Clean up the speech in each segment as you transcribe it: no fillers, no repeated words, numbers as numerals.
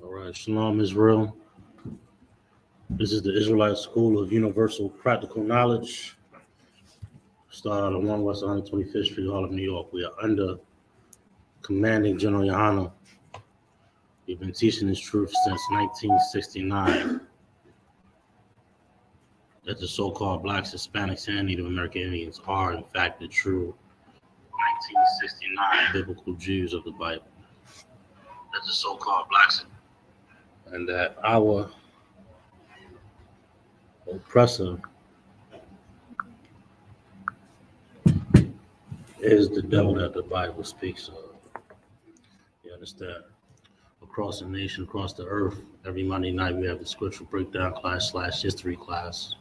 All right, Shalom Israel. This is the Israelite School of Universal Practical Knowledge. Started on 1 West 125th Street, Harlem, New York. We are under Commanding General Yohana. We've been teaching this truth since 1969 that the so-called Blacks, Hispanics, and Native American Indians are, in fact, the true 1969 biblical Jews of the Bible. That the so-called Blacks, and that our oppressor is the devil that the Bible speaks of. You understand? Across the nation, across the earth, every Monday night we have the scriptural breakdown class / history class.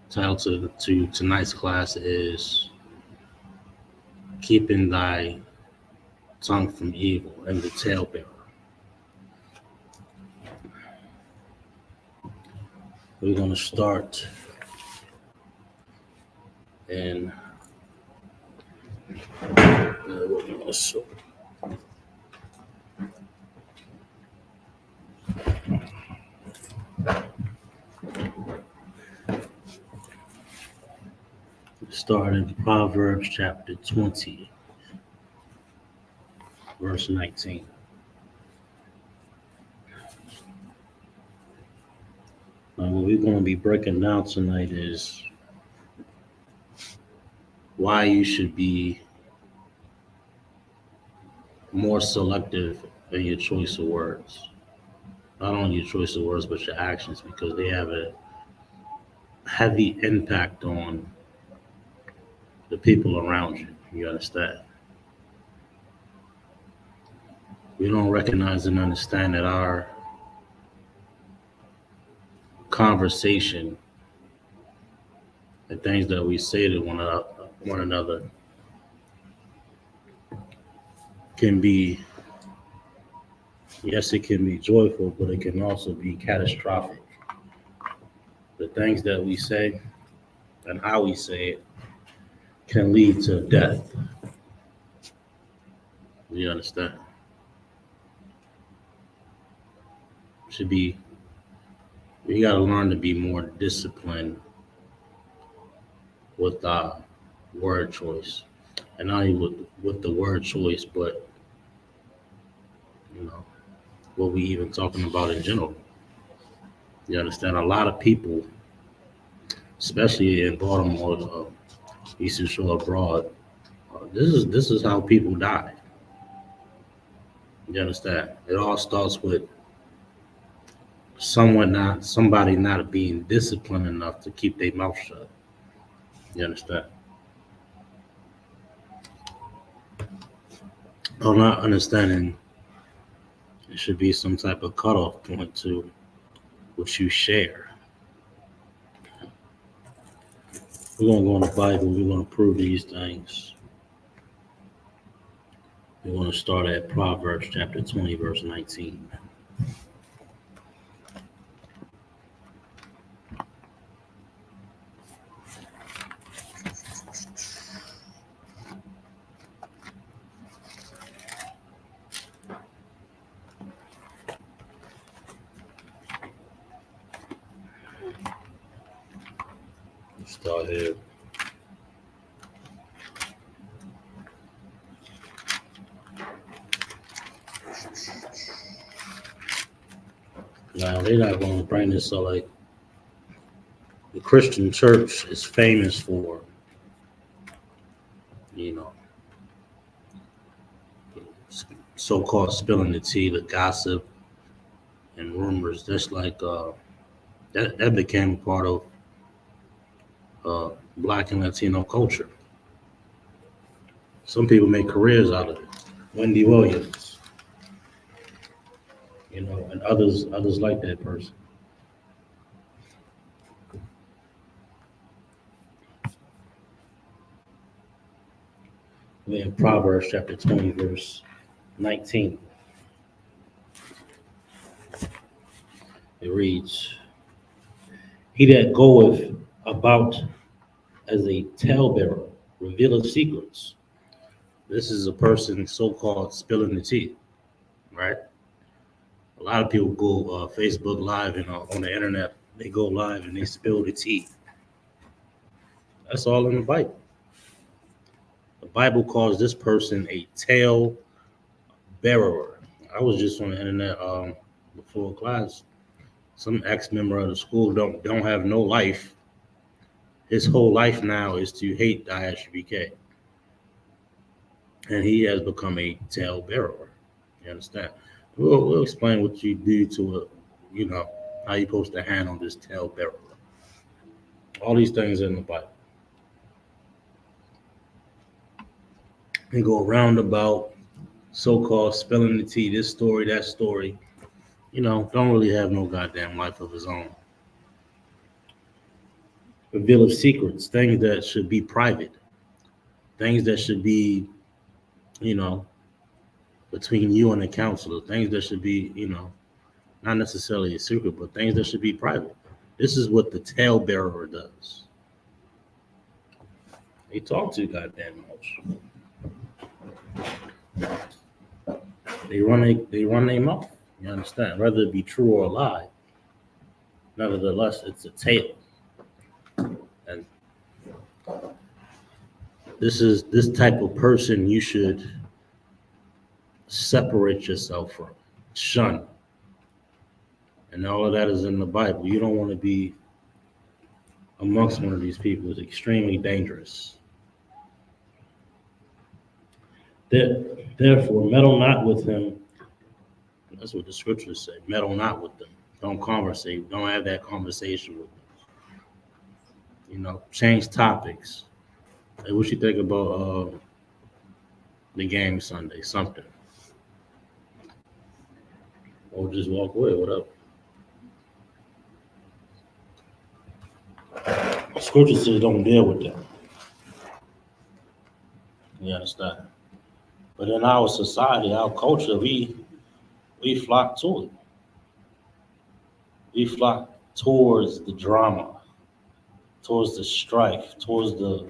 Title to tonight's class is Keeping Thy Tongue from Evil and the Talebearer. We're going to start in Proverbs chapter 20, verse 19. Now, what we're going to be breaking down tonight is why you should be more selective in your choice of words. Not only your choice of words, but your actions, because they have a heavy impact on the people around you. You understand? We don't recognize and understand that our conversation, the things that we say to one another, can be, yes, it can be joyful, but it can also be catastrophic. The things that we say and how we say it can lead to death. You understand? We got to learn to be more disciplined with our word choice. And not only with the word choice, but, what we even talking about in general. You understand? A lot of people, especially in Baltimore, Eastern Shore abroad, this is how people die. You understand? It all starts with somebody not being disciplined enough to keep their mouth shut. You understand? Or not understanding it should be some type of cutoff point to what you share. We're going to go in the Bible. We're going to prove these things. We're going to start at Proverbs chapter 20, verse 19. Let's start here. Now, they're not going to bring this up like the Christian church is famous for, so-called spilling the tea, the gossip and rumors. That's like that became a part of Black and Latino culture. Some people make careers out of it. Wendy Williams, and others like that person. We're in Proverbs chapter 20, verse 19. It reads, "He that goeth about as a talebearer revealeth secrets." This is a person so-called spilling the tea. right? A lot of people go Facebook Live and on the internet. They go live and they spill the tea. That's all in the Bible. The Bible calls this person a tale bearer. I was just on the internet before class. Some ex-member of the school don't have no life. His whole life now is to hate the ISUPK. And he has become a tale bearer. You understand? We'll explain what you do to it, how you're supposed to handle this tale bearer. All these things in the Bible. They go roundabout, so-called spilling the tea, this story, that story. Don't really have no goddamn life of his own. Reveal of secrets, things that should be private, things that should be, between you and the counselor, things that should be, not necessarily a secret, but things that should be private. This is what the talebearer does. They talk too goddamn much. They run their mouth. You understand? Whether it be true or a lie, nevertheless, it's a tale. And this type of person you should separate yourself from, shun. And all of that is in the Bible. You don't want to be amongst one of these people. It's extremely dangerous. Therefore, meddle not with him. That's what the scriptures say. Meddle not with them. Don't conversate. Don't have that conversation with them. Change topics. Hey, what you think about the game Sunday? Something. Or just walk away. What up? Scripture says don't deal with them. You understand? But in our society, our culture, we flock to it. We flock towards the drama, towards the strife, towards the,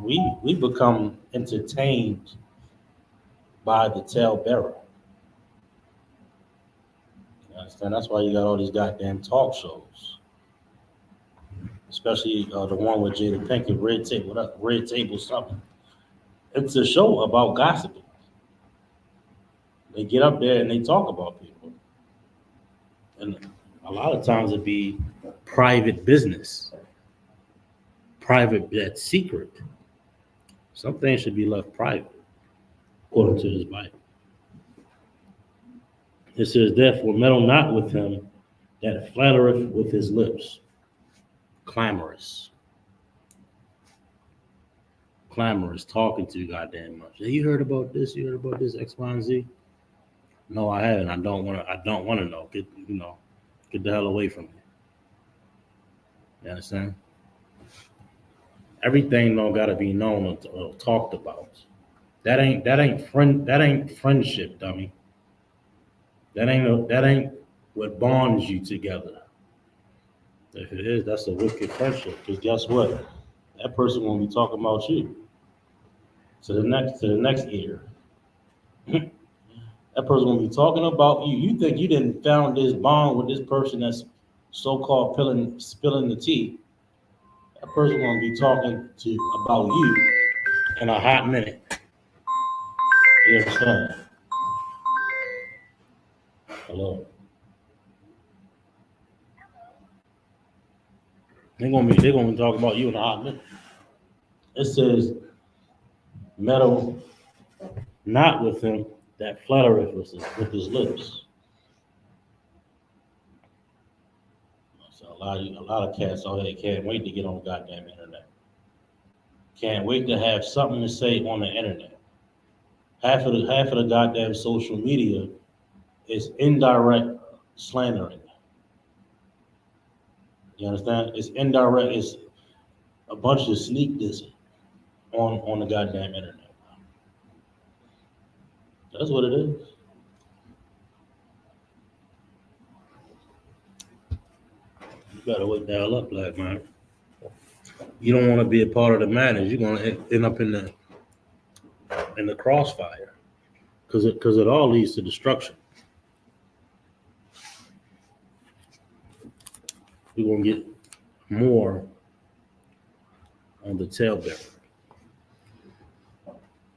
we become entertained by the talebearer. You understand? That's why you got all these goddamn talk shows. Especially the one with Jada Pinkett, Red Table something. It's a show about gossiping. They get up there and they talk about people. And a lot of times it'd be private business. That's secret. Some things should be left private, according to this Bible. It says, therefore, meddle not with him that flattereth with his lips. Clamorous, talking too goddamn much. Hey, you heard about this? You heard about this X, Y, and Z? No, I haven't. I don't want to know. Get the hell away from me. You understand? Everything don't gotta be known or talked about. That ain't friendship, dummy. That ain't what bonds you together. If it is, that's a wicked friendship. Because guess what? That person won't be talking about you to the next ear. That person won't be talking about you. You think you didn't found this bond with this person that's so-called spilling the tea. That person won't be talking about you in a hot minute. You understand? Hello. They're gonna be talking about you in a hot minute. It says, meddle not with him that flattereth with his lips. So a lot of cats out here can't wait to get on the goddamn internet. Can't wait to have something to say on the internet. Half of the goddamn social media is indirect slandering. You understand? It's indirect. It's a bunch of sneak dissing on the goddamn internet. That's what it is. You gotta wake the hell up, black man. You don't want to be a part of the madness. You're gonna end up in the crossfire. because it all leads to destruction. We're gonna get more on the talebearer.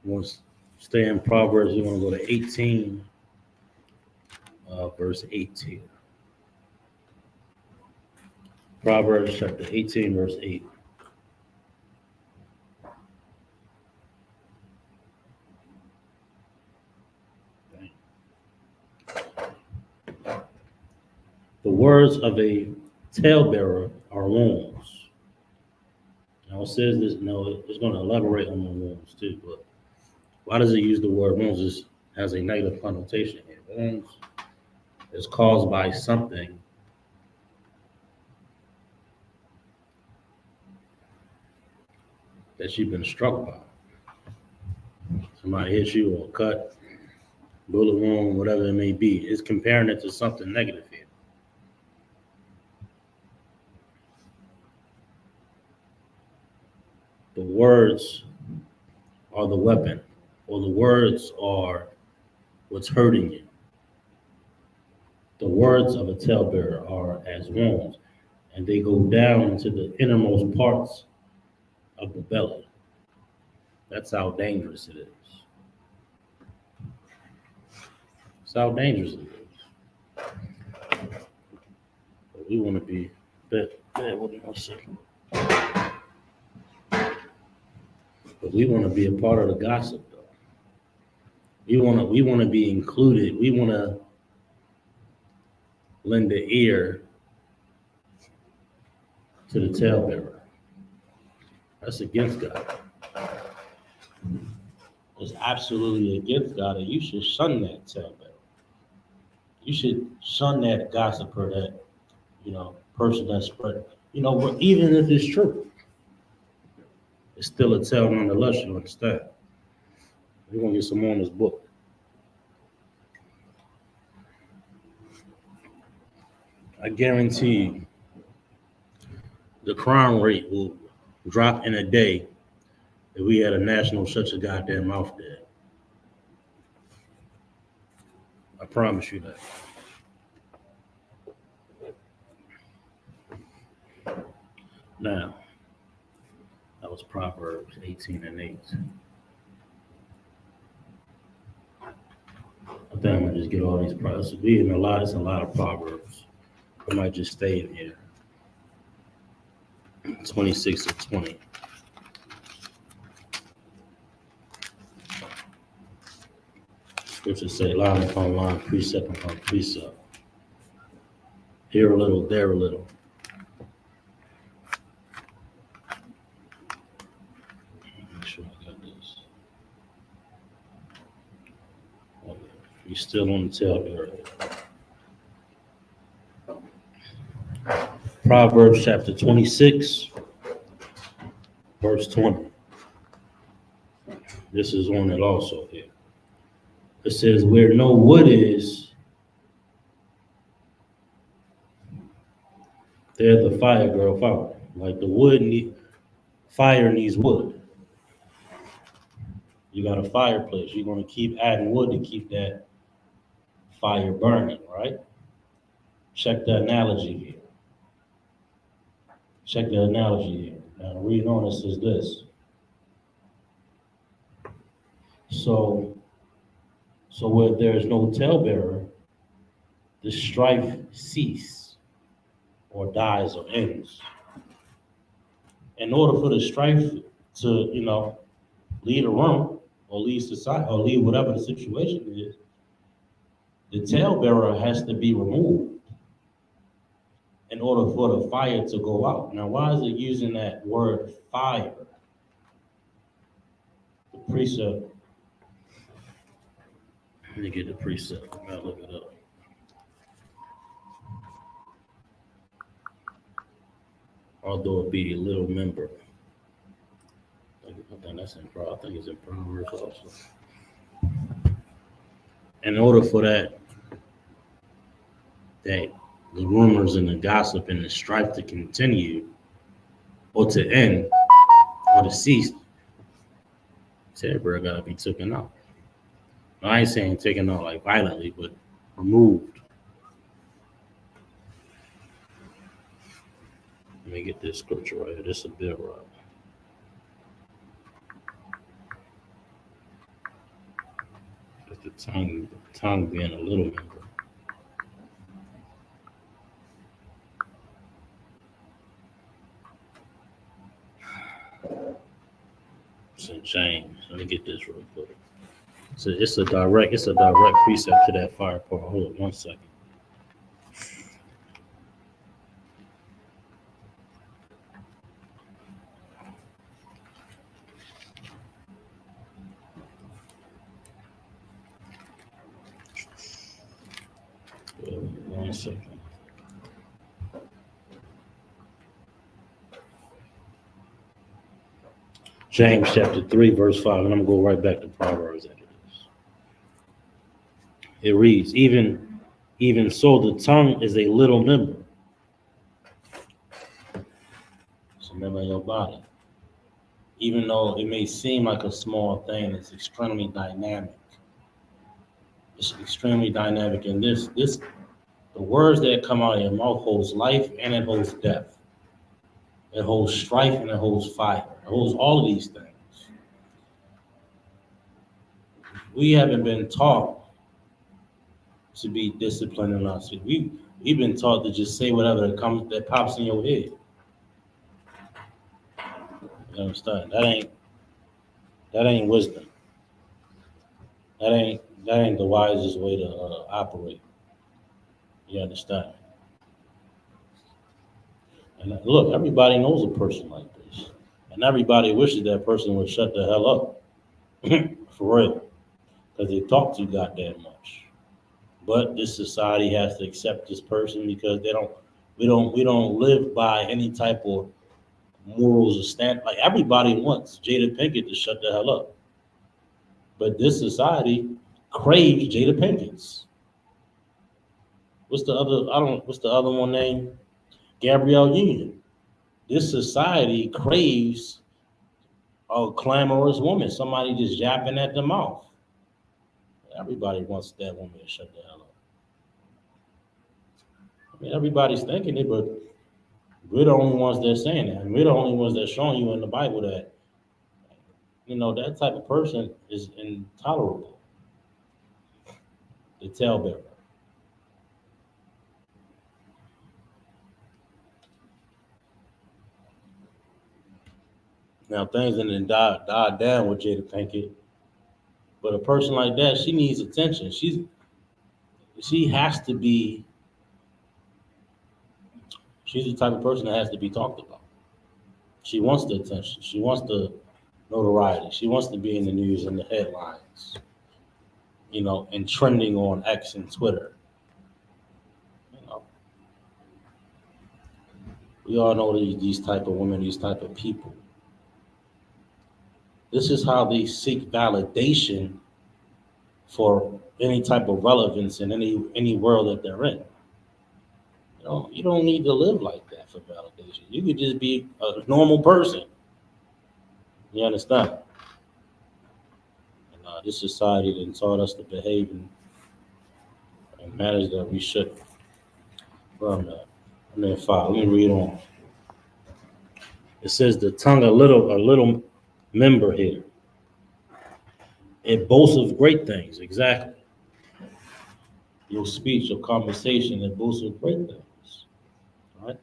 We're gonna stay in Proverbs. We're gonna go to 18, verse 18. Proverbs chapter 18, verse 8. The words of a talebearer are wounds. Now it says this, no, it's going to elaborate on the wounds too, but why does it use the word wounds? It has a negative connotation here. Wounds is caused by something that you've been struck by. Somebody hit you or cut, bullet wound, whatever it may be. It's comparing it to something negative here. The words are the weapon, or the words are what's hurting you. The words of a talebearer are as wounds, and they go down into the innermost parts of the belly. That's how dangerous it is. That's how dangerous it is. But we want to be, but we want to be a part of the gossip, though. We want to be included. We want to lend the ear to the talebearer. That's against God. It's absolutely against God, and you should shun that talebearer. You should shun that gossiper, that person that spread. Even if it's true, it's still a tale nonetheless. You understand? We're gonna get some more on this book. I guarantee you, the crime rate will drop in a day if we had a national shut your goddamn mouth day. I promise you that. Now, that was Proverbs 18 and 8. I think I'm gonna just get all these Proverbs. It's a lot of Proverbs. I might just stay in here. 26 and 20. Scriptures say line upon line, precept upon precept. Here a little, there a little. Make sure I got this. Okay. You're still on the talebearer. Proverbs chapter 26, verse 20. This is on it also here. It says, where no wood is, there the fire girl found. Like the fire needs wood. You got a fireplace. You're going to keep adding wood to keep that fire burning, right? Check the analogy here. Check the analogy here. Now, reading on it says this. So where there is no talebearer, the strife cease or dies or ends. In order for the strife to, lead a room or lead society or lead whatever the situation is, the talebearer has to be removed in order for the fire to go out. Now, why is it using that word fire? The precept. Let me get the precept. I gotta look it up. Although it be a little member. I think that's in Proverbs. I think it's in Proverbs also. In order for that the rumors and the gossip and the strife to continue or to end or to cease, talebearer gotta be taken out. I ain't saying taken out like violently, but removed. Let me get this scripture right here. This is a bit right. But the tongue being a little member. St. James. Let me get this real quick. So it's a direct precept to that fire part. Hold on 1 second. One second. James chapter 3, verse 5, and I'm gonna go right back to Proverbs after this. It reads, even so the tongue is a little member. It's a member of your body. Even though it may seem like a small thing, it's extremely dynamic. It's extremely dynamic. And the words that come out of your mouth holds life and it holds death. It holds strife and it holds fire. It holds all of these things. We haven't been taught to be disciplined in our speech. We've been taught to just say whatever that pops in your head. You understand? That ain't wisdom. That ain't the wisest way to operate. You understand? And look, everybody knows a person like this, and everybody wishes that person would shut the hell up, for real, because they talk too goddamn much. But this society has to accept this person because we don't live by any type of morals or stand. Like everybody wants Jada Pinkett to shut the hell up, but this society craves Jada Pinkett's. What's the other? What's the other one name? Gabrielle Union. This society craves a clamorous woman, somebody just yapping at the mouth. Everybody wants that woman to shut the hell up. I mean, everybody's thinking it, but we're the only ones that are saying that. And we're the only ones that are showing you in the Bible that, that type of person is intolerable. The talebearer. Now, things didn't die down with Jada Pinkett, but a person like that, she needs attention. She has to be, she's the type of person that has to be talked about. She wants the attention. She wants the notoriety. She wants to be in the news and the headlines, and trending on X and Twitter. We all know these type of women, these type of people. This is how they seek validation for any type of relevance in any world that they're in. You don't need to live like that for validation. You could just be a normal person. You understand? And this society then taught us to behave in manners that we shouldn't. From I'm in 5. Let me read on. It says the tongue a little member here. It boasts of great things. Exactly. Your speech, your conversation, it boasts of great things. Right?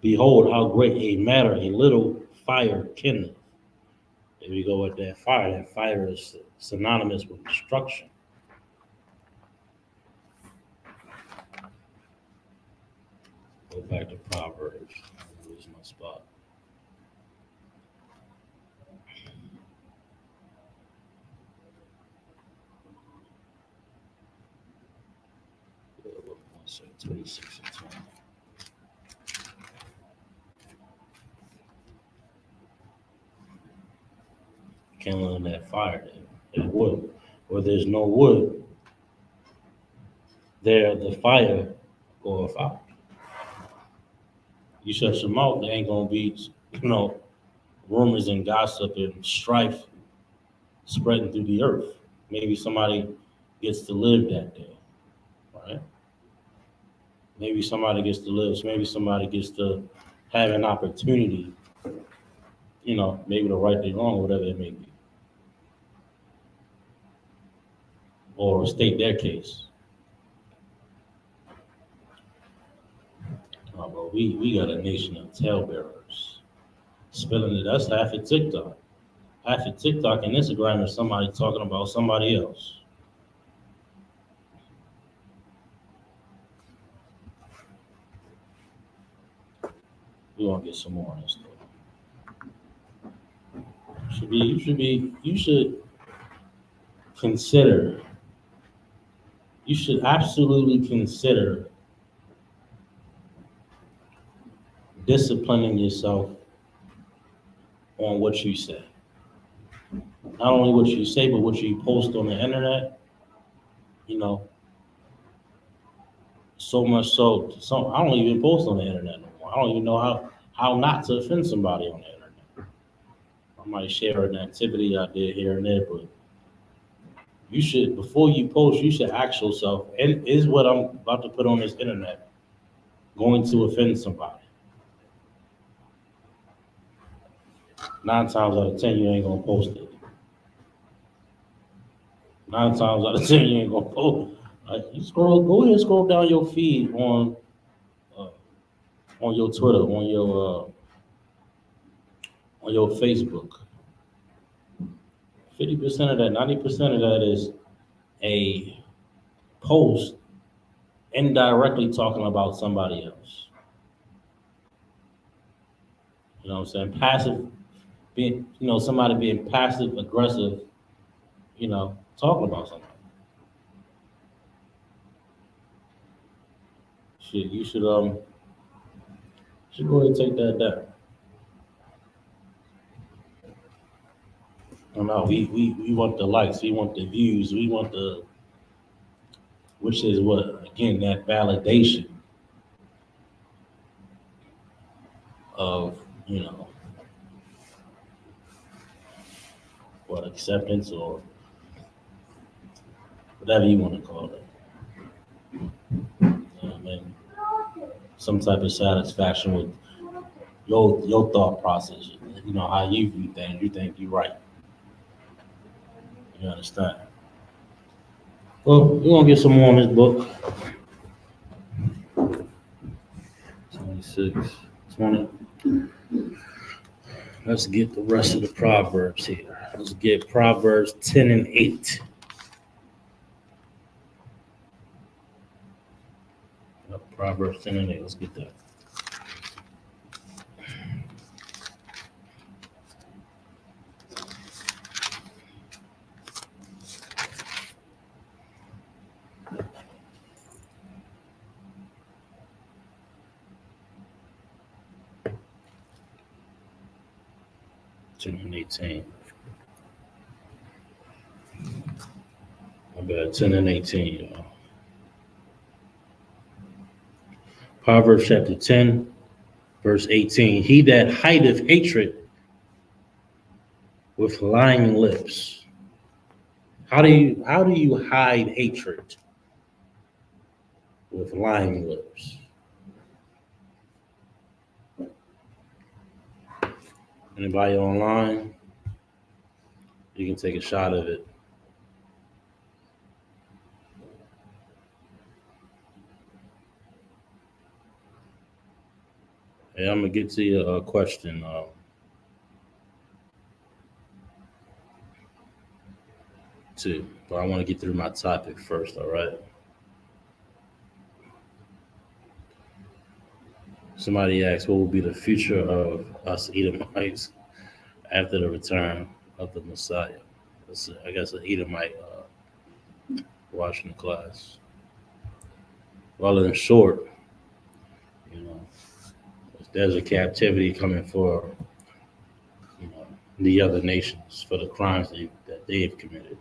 Behold, how great a matter a little fire kindleth. There we go with that fire. That fire is synonymous with destruction. Go back to Proverbs. Lose my spot. One second, 26 and 20. Kindling that fire, that wood. Where there's no wood, there the fire goeth out. You shut your mouth, there ain't gonna be, rumors and gossip and strife spreading through the earth. Maybe somebody gets to live that day, right? Maybe somebody gets to live. Maybe somebody gets to have an opportunity, maybe to right their wrong, whatever it may be, or state their case. But we got a nation of talebearers. Spilling it, that's half of TikTok. Half of TikTok and Instagram is somebody talking about somebody else. We're gonna get some more on this though. You should consider, you should absolutely consider disciplining yourself on what you say. Not only what you say, but what you post on the internet, you know, so much so, I don't even post on the internet no more. I don't even know how not to offend somebody on the internet. I might share an activity I did here and there, but you should, before you post, you should ask yourself, and is what I'm about to put on this internet going to offend somebody? 9 times out of 10, you ain't gonna post it. 9 times out of 10, you ain't gonna post. Go ahead and scroll down your feed on your Twitter, on your Facebook. 50% of that, 90% of that is a post indirectly talking about somebody else. You know what I'm saying? Somebody being passive aggressive, talking about somebody. You should go ahead and take that down. No, we want the likes, we want the views, we want which is what, again, that validation of, what, acceptance or whatever you want to call it. I mean, some type of satisfaction with your thought process, how you view things, you think you're right. You understand? Well, we're gonna get some more on this book. 26, 20. Let's get the rest of the Proverbs here. Let's get Proverbs 10 and 8. Proverbs 10 and 8. Let's get that. And 18. My bad, 10 and 18, y'all. Proverbs chapter 10, verse 18. He that hideth hatred with lying lips. How do you hide hatred with lying lips? Anybody online? You can take a shot of it. Hey, I'm gonna get to your question. Too, but I want to get through my topic first. All right. Somebody asked, "What will be the future of us Edomites after the return of the Messiah?" I guess an Edomite watching the class. Well, in short, there's a captivity coming for the other nations for the crimes that they have committed.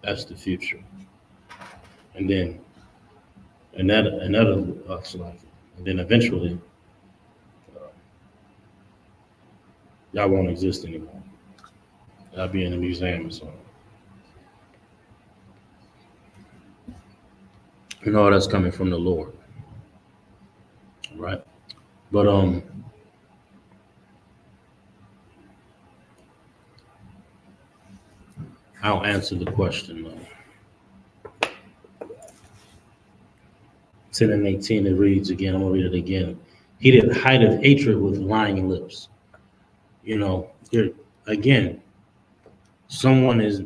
That's the future. And then eventually Y'all won't exist anymore. Y'all be in a museum or something. And all that's coming from the Lord, right? But I'll answer the question though. 10 and 18, it reads again. I'm gonna read it again. He did height of hatred with lying lips. You know, here again, someone is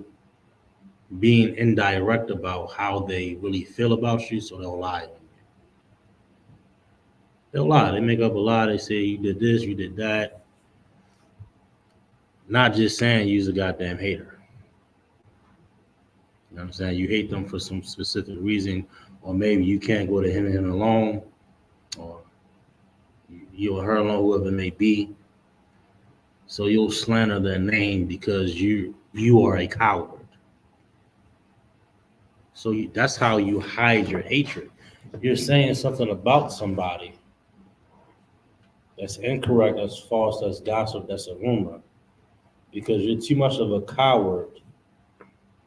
being indirect about how they really feel about you, so they'll lie. They'll lie. They make up a lie. They say you did this, you did that. Not just saying you's a goddamn hater. You know what I'm saying? You hate them for some specific reason, or maybe you can't go to him and him alone, or you or her alone, whoever it may be. So you'll slander their name because you are a coward. So that's how you hide your hatred. You're saying something about somebody that's incorrect, that's false, that's gossip, that's a rumor, because you're too much of a coward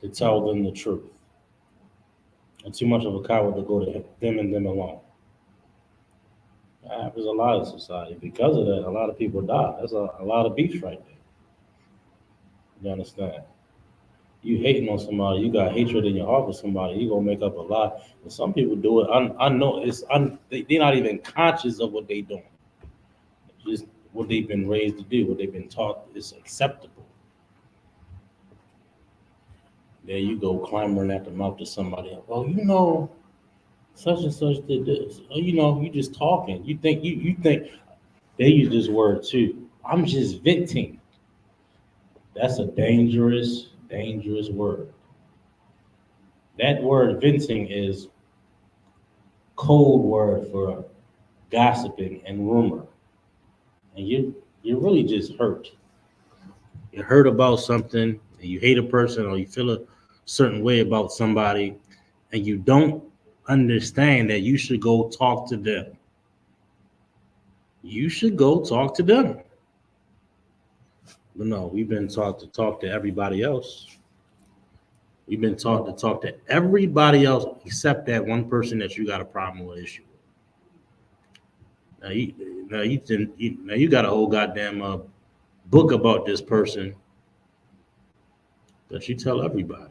to tell them the truth. And too much of a coward to go to them and them alone. That happens a lot in society. Because of that, a lot of people die. That's a lot of beef right there. You understand? You hating on somebody, you got hatred in your heart for somebody, you gonna make up a lie. And some people do it. I know they're not even conscious of what they doing. It's just what they've been raised to do, what they've been taught is acceptable. There you go, clamoring at the mouth to somebody. Well, you know, such and such did this. Or, you know, you just talking. You think you think they use this word too. I'm just venting. That's a dangerous, dangerous word. That word venting is code word for gossiping and rumor. And you're really just hurt. You're hurt about something, and you hate a person, or you feel a certain way about somebody, and you don't understand that you should go talk to them. You should go talk to them. But no, we've been taught to talk to everybody else. We've been taught to talk to everybody else except that one person that you got a problem or issue with. Now you got a whole goddamn book about this person that you tell everybody.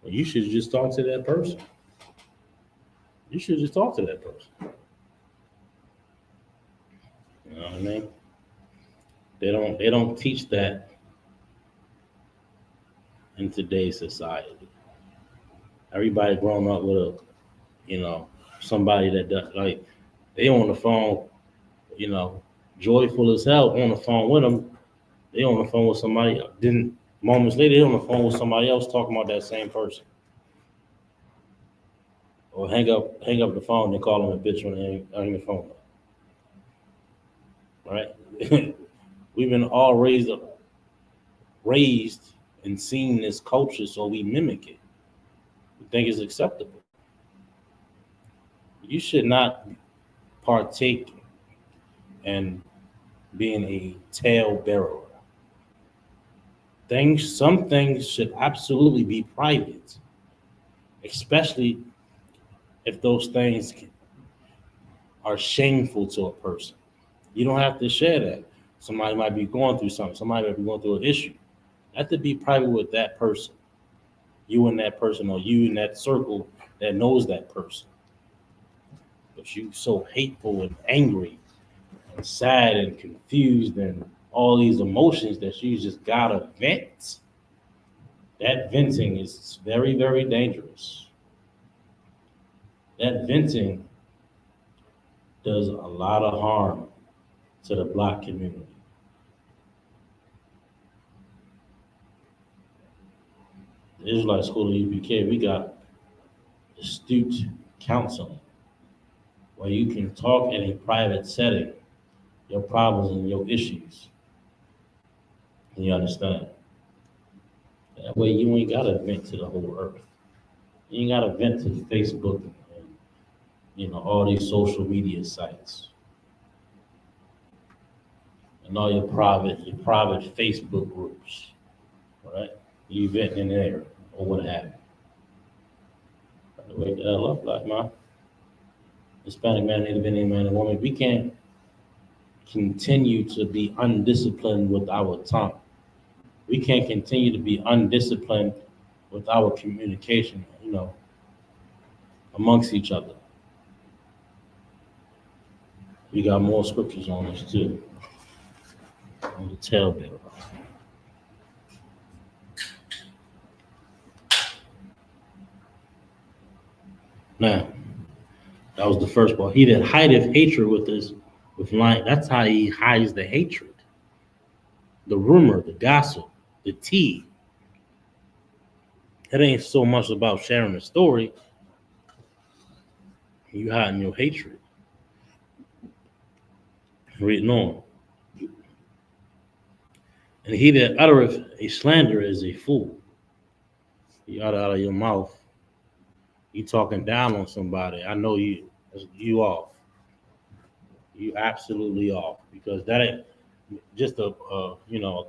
Well, you should just talk to that person. You should just talk to that person. You know what I mean? They don't teach that in today's society. Everybody growing up with a, you know, somebody that does, like they on the phone, you know, joyful as hell on the phone with them. They on the phone with somebody. Then moments later, they on the phone with somebody else talking about that same person. Or hang up the phone and call them a bitch when they hang the phone up. Right? We've been all raised and seen this culture, so we mimic it. We think it's acceptable. You should not partake in being a talebearer. Some things should absolutely be private, especially if those things are shameful to a person. You don't have to share that. Somebody might be going through something. Somebody might be going through an issue. You have to be private with that person. You and that person, or you in that circle that knows that person. But you so hateful and angry and sad and confused and all these emotions that you just gotta vent. That venting is very, very dangerous. That venting does a lot of harm to the Black community. The Israelite School of ISUPK, we got astute counseling where you can talk in a private setting, your problems and your issues. And you understand? That way you ain't gotta vent to the whole earth. You ain't gotta vent to Facebook and all these social media sites. And and all your private Facebook groups, right? You venting in there or what have you. Wake the hell up, black man. Hispanic man, Native Indian man, and woman. We can't continue to be undisciplined with our tongue. We can't continue to be undisciplined with our communication, amongst each other. We got more scriptures on this too. On the Talebearer. Now, that was the first part. He that hideth hatred with lying. That's how he hides the hatred, the rumor, the gossip, the tea. It ain't so much about sharing a story. You hiding your hatred. Reading on. And he that uttereth a slander is a fool. You utter out of your mouth. You talking down on somebody. I know you off. You absolutely off, because that ain't just a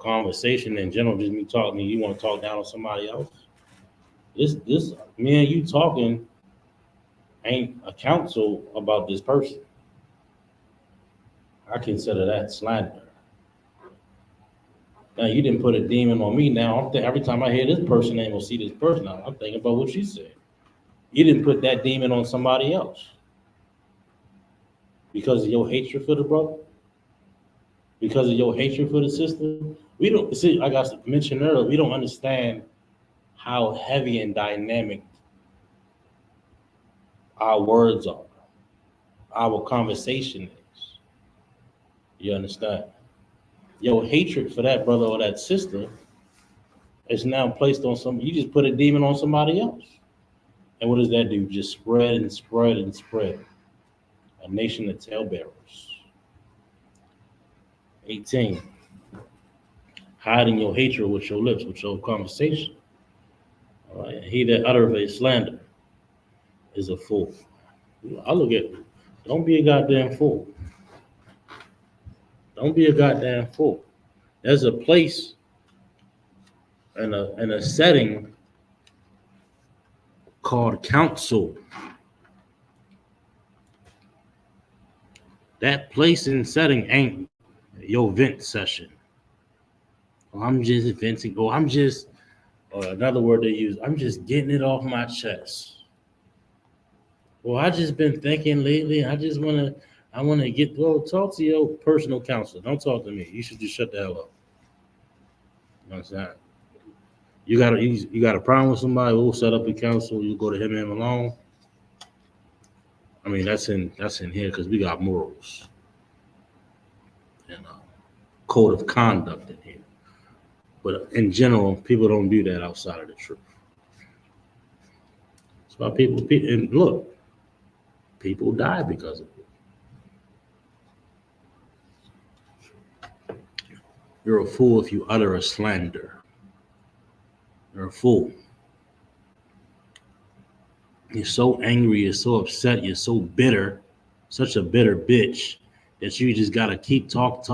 conversation in general. Just me talking, you want to talk down on somebody else. This me and you talking ain't a counsel about this person. I consider that slander. Now you didn't put a demon on me. Now every time I hear this person name or see this person, I'm thinking about what she said. You didn't put that demon on somebody else because of your hatred for the brother, because of your hatred for the sister. We don't see. Like I mentioned earlier, we don't understand how heavy and dynamic our words are, our conversation is. You understand? Your hatred for that brother or that sister is now placed on you just put a demon on somebody else. And what does that do? Just spread and spread and spread. A nation of talebearers. 18. Hiding your hatred with your lips, with your conversation. All right. He that uttereth a slander is a fool. I look at it. Don't be a goddamn fool. Don't be a goddamn fool. There's a place and a setting called council. That place and setting ain't your vent session. Oh, I'm just venting. Oh, or another word they use, I'm just getting it off my chest. Well, I just been thinking lately. I want to talk to your personal counselor. Don't talk to me. You should just shut the hell up. You know what I'm saying? You got a problem with somebody, we'll set up a counsel, you go to him alone. I mean, that's in here because we got morals and code of conduct in here. But in general, people don't do that outside of the truth. That's why people and look, people die because of it. You're a fool if you utter a slander. You're a fool. You're so angry, you're so upset, you're so bitter, such a bitter bitch that you just gotta keep talk.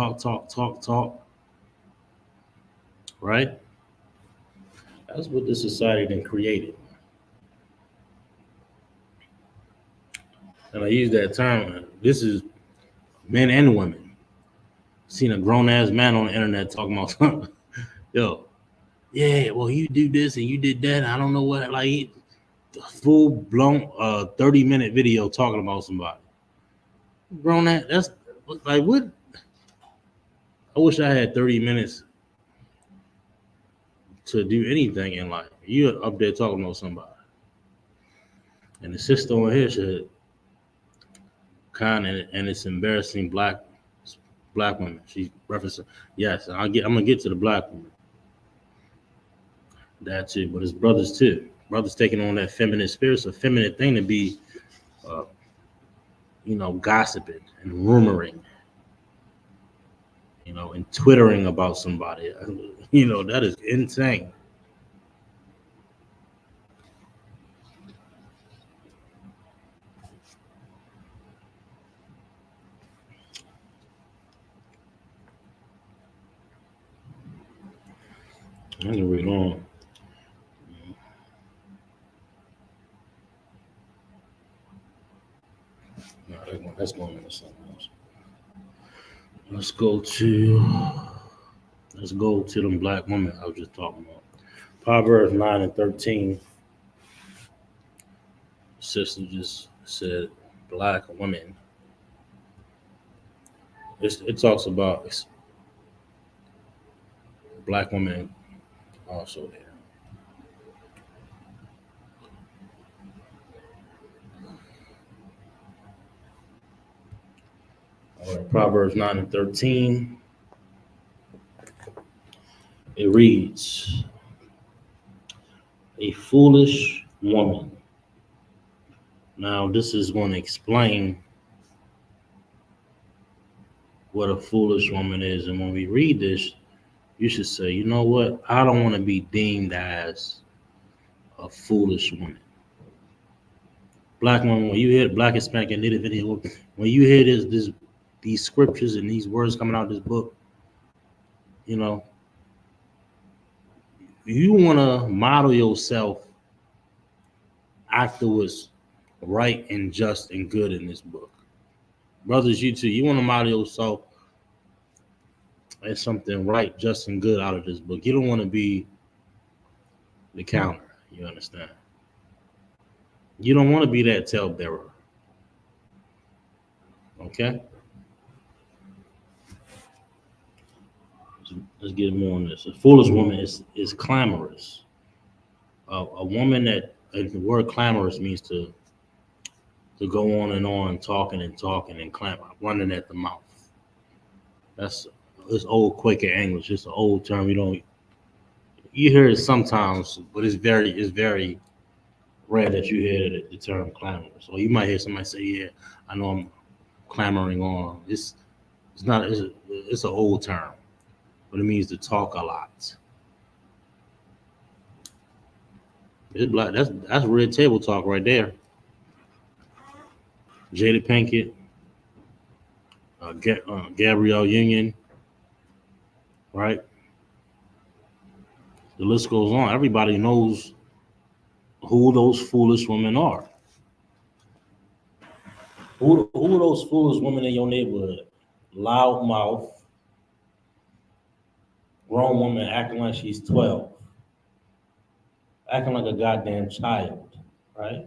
Right? That's what this society then created. And I use that term. This is men and women. Seen a grown ass man on the internet talking about something. Yo, yeah, well, you do this and you did that. I don't know what, like, full blown 30-minute video talking about somebody. Grown ass, that's like what? I wish I had 30 minutes to do anything in life. You up there talking about somebody. And the sister on here said, kind and it's embarrassing black women. She's referencing, yes, I'm gonna get to the black woman. That too, but it's brothers too. Brothers taking on that feminine spirit. It's a feminine thing to be, gossiping and rumoring, and twittering about somebody. That is insane. I can read on. No, that's going into something else. Let's go to them black women I was just talking about. Proverbs 9:13. Sister just said black women. It talks about black women also there. All right, Proverbs 9:13. It reads, a foolish woman. Now, this is going to explain what a foolish woman is. And when we read this, you should say, you know what? I don't want to be deemed as a foolish woman. Black woman, when you hear Black, Hispanic, and Native Indian, when you hear these scriptures and these words coming out of this book, you know, you want to model yourself afterwards right and just and good in this book. Brothers, you too, you want to model yourself as something right, just, and good out of this book. You don't want to be the counter. You understand? You don't want to be that talebearer. Okay? Let's get more on this. A foolish woman is clamorous. A woman the word clamorous means to go on, talking and clamor, running at the mouth. It's old Quaker English. It's an old term. You hear it sometimes, but it's very rare that you hear the term clamorous. Or you might hear somebody say, "Yeah, I know I'm clamoring on." It's not. It's an old term, but it means to talk a lot. It's black. That's red table talk right there. Jada Pinkett, Gabrielle Union, right? The list goes on. Everybody knows who those foolish women are. Who are those foolish women in your neighborhood? Loud mouth, grown woman acting like she's 12, acting like a goddamn child, right?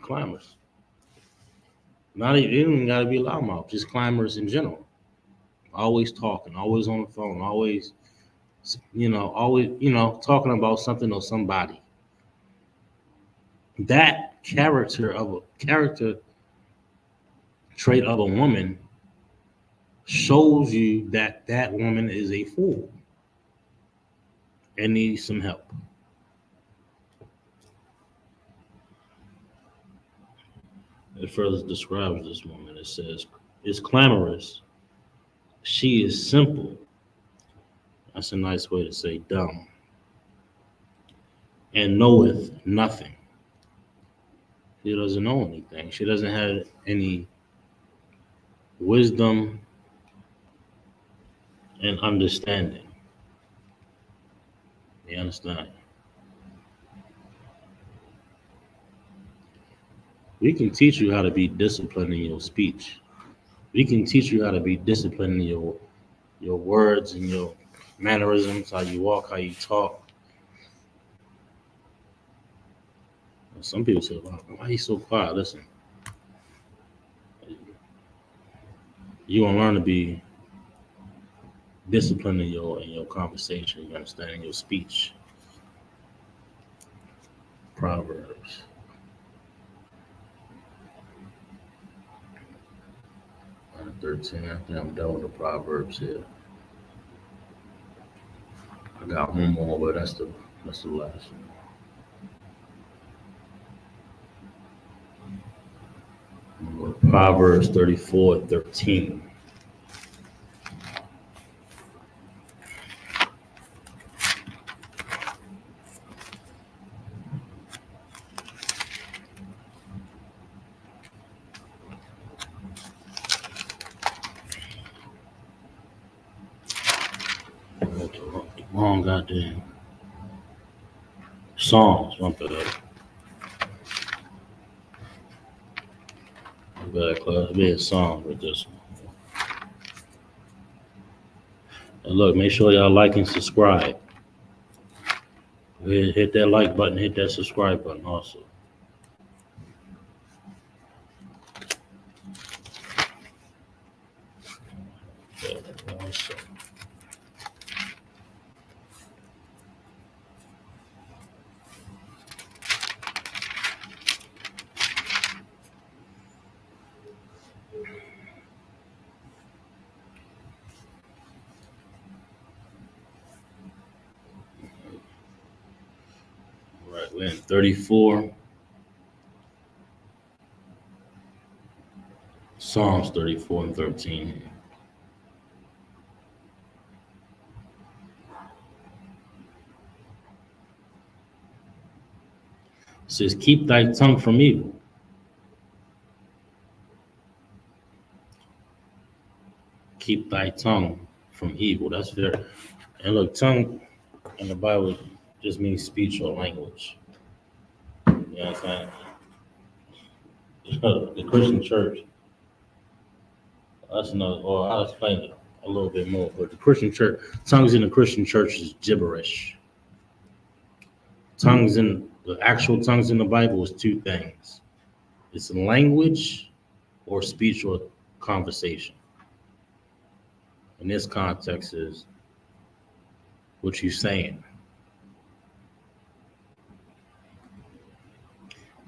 Clamorous. Not even, it don't even gotta be loudmouth, just clamorous in general. Always talking, always on the phone, always talking about something or somebody. That character trait of a woman shows you that that woman is a fool and needs some help. It further describes this woman. It says, "Is clamorous. She is simple." That's a nice way to say dumb. "And knoweth nothing." She doesn't know anything. She doesn't have any wisdom and understanding. You understand? We can teach you how to be disciplined in your speech. We can teach you how to be disciplined in your words and your mannerisms, how you walk, how you talk. Some people say, "Wow, why are you so quiet?" Listen, you're gonna learn to be disciplined in your conversation. You understand, in your speech. Proverbs. 13. I think I'm done with the Proverbs here. I got one more, but that's the last one. Proverbs 34:13. long goddamn songs. My bad. Class. Be a song with this one. And look, make sure y'all like and subscribe. Hit that like button, hit that subscribe button also. Right, we're in 34. Psalms 34 and 13. It says, keep thy tongue from evil. Keep thy tongue from evil. That's very, and look, tongue in the Bible just means speech or language. You know what I'm saying? The Christian church, that's another, or I'll explain it a little bit more, but the Christian church, tongues in the Christian church is gibberish. The actual tongues in the Bible is two things. It's language or speech or conversation. In this context is what you're saying.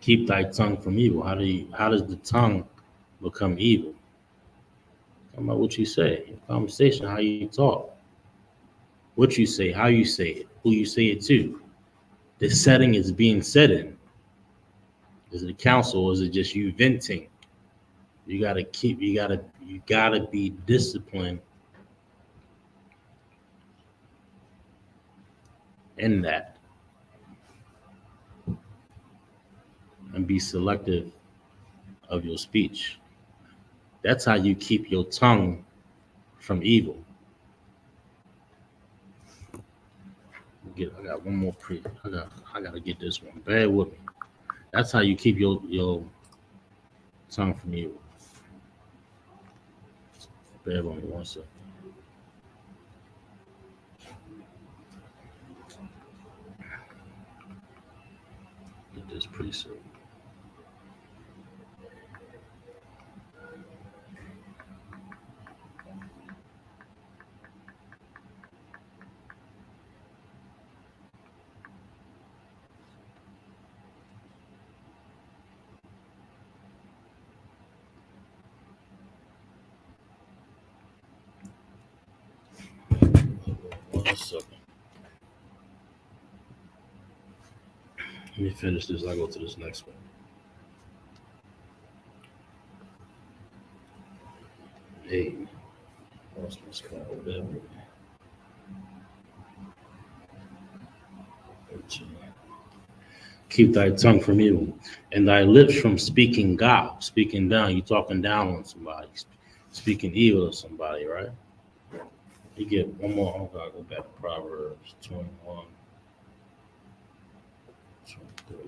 Keep thy tongue from evil. How does the tongue become evil? Talking about what you say, your conversation, how you talk, what you say, how you say it, who you say it to. The setting is being said in. Is it a council or is it just you venting? You gotta be disciplined in that. And be selective of your speech. That's how you keep your tongue from evil. I got one more I gotta get this one. Bear with me. That's how you keep your tongue from evil. Bear with me 1 second. Get this precept. One second. Let me finish this. I'll go to this next one. Hey, lost my spot over there. Keep thy tongue from evil, and thy lips from speaking God, speaking down. You talking down on somebody, speaking evil of somebody, right? You get one more. Oh God, go back to Proverbs 21, 23.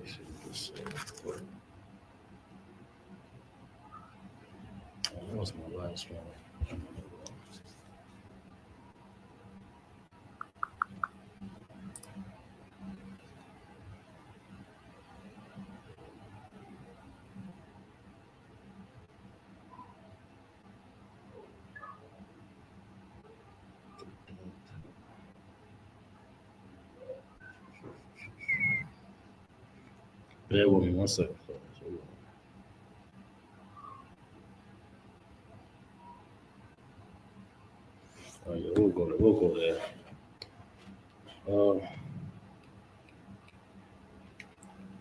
That was my last one. Bear with me 1 second. Oh, yeah, we'll go there. I'm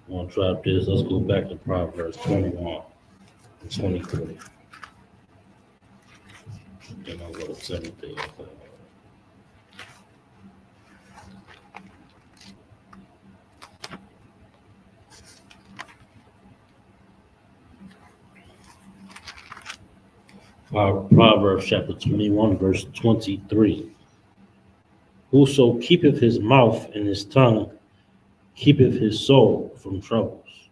gonna drop this. Let's go back to Proverbs 21 and 23. Then I'll go to 17. Proverbs chapter 21, verse 23. Whoso keepeth his mouth and his tongue keepeth his soul from troubles.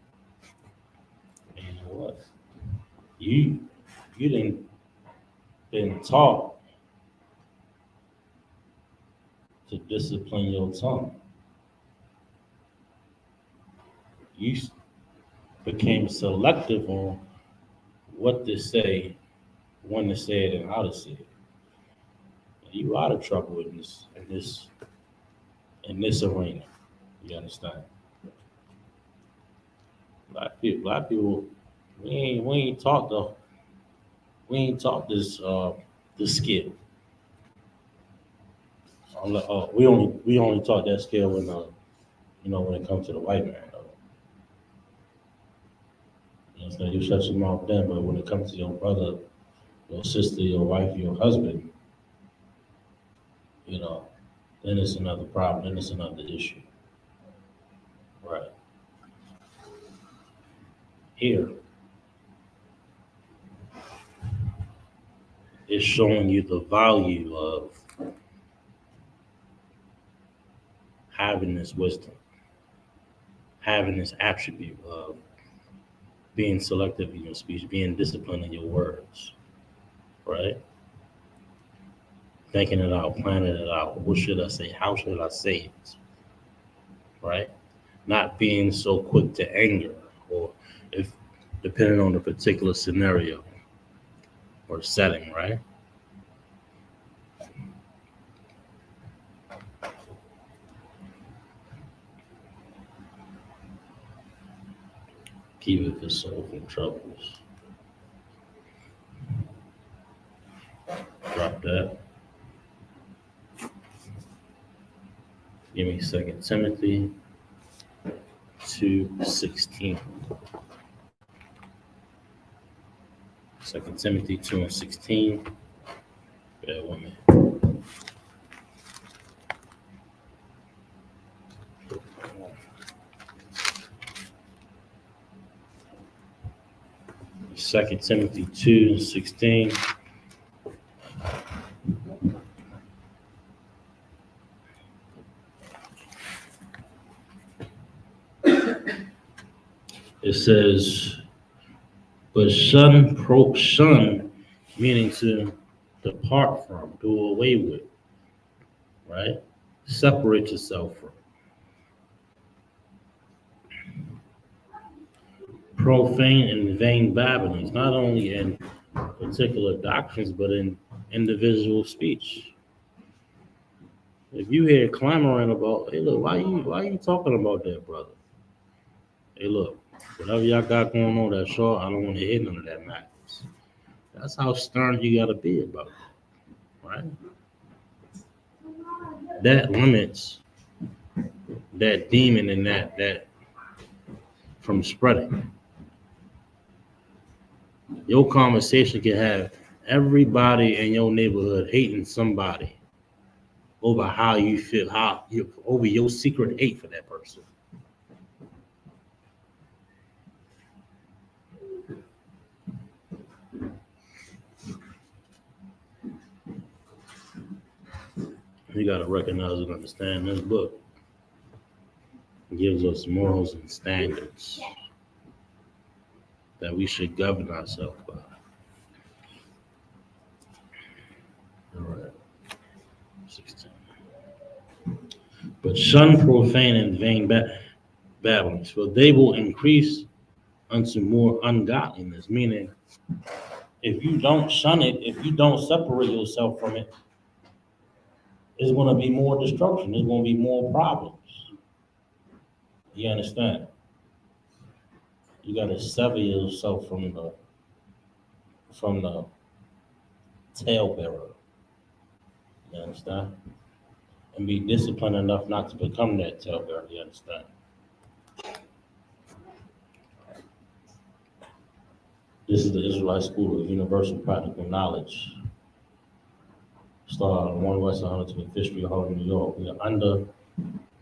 And you know what? You didn't been taught to discipline your tongue. You became selective on what to say, when to say it, and how to say it. You out of trouble in this arena. You understand? Black people, we ain't taught this skill. We only taught that skill when when it comes to the white man. You understand? You shut your mouth then, but when it comes to your brother, your sister, your wife, your husband, then it's another problem. Then it's another issue. Right. Here, it's showing you the value of having this wisdom, having this attribute of being selective in your speech, being disciplined in your words, right? Thinking it out, planning it out. What should I say? How should I say it? Right? Not being so quick to anger, or if depending on the particular scenario or setting, right? Keepeth his soul from troubles. Drop that. Give me 2 Timothy 2:16. 2 Timothy 2:16. Bear with me. Second Timothy 2:16. It says, but shun, meaning to depart from, do away with, right? Separate yourself from. Profane and vain babblings, not only in particular doctrines, but in individual speech. If you hear clamoring about, hey, look, why you talking about that, brother? Hey, look, whatever y'all got going on that short, I don't want to hear none of that madness. That's how stern you gotta be about it, right? That limits that demon and that from spreading. Your conversation can have everybody in your neighborhood hating somebody over how you feel, over your secret hate for that person. You got to recognize and understand this book gives us morals and standards that we should govern ourselves by. All right. 16. But shun profane and vain babblings, for they will increase unto more ungodliness. Meaning, if you don't shun it, if you don't separate yourself from it, it's going to be more destruction. There's going to be more problems. You understand? You got to sever yourself from the talebearer. You understand? And be disciplined enough not to become that talebearer. You understand? This is the Israelite School of Universal Practical Knowledge. Started on 1 West 125th Street, Harlem, New York. We are under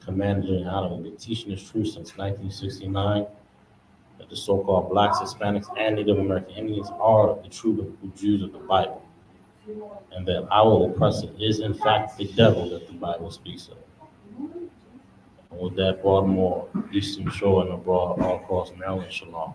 Commander General. We've been teaching this truth since 1969. That the so-called blacks, Hispanics, and Native American Indians are the true Jews of the Bible. and that our oppressor is in fact the devil that the Bible speaks of. And with that, Baltimore, Eastern Shore, and abroad, all across Maryland, shalom.